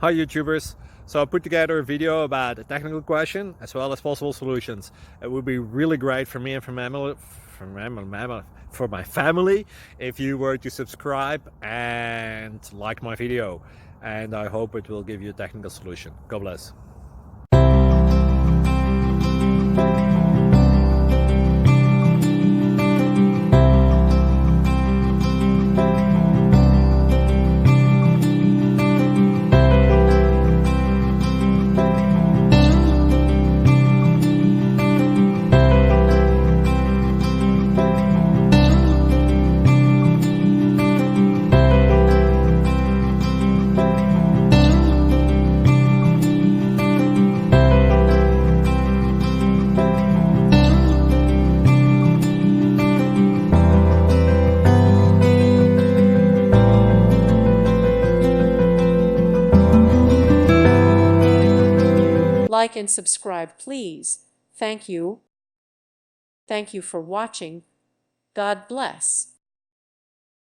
Hi YouTubers! So I put together a video about a technical question as well as possible solutions. It would be really great for me and for my family if you were to subscribe and like my video. And I hope it will give you a technical solution. God bless. Like and subscribe, please. Thank you. Thank you for watching. God bless.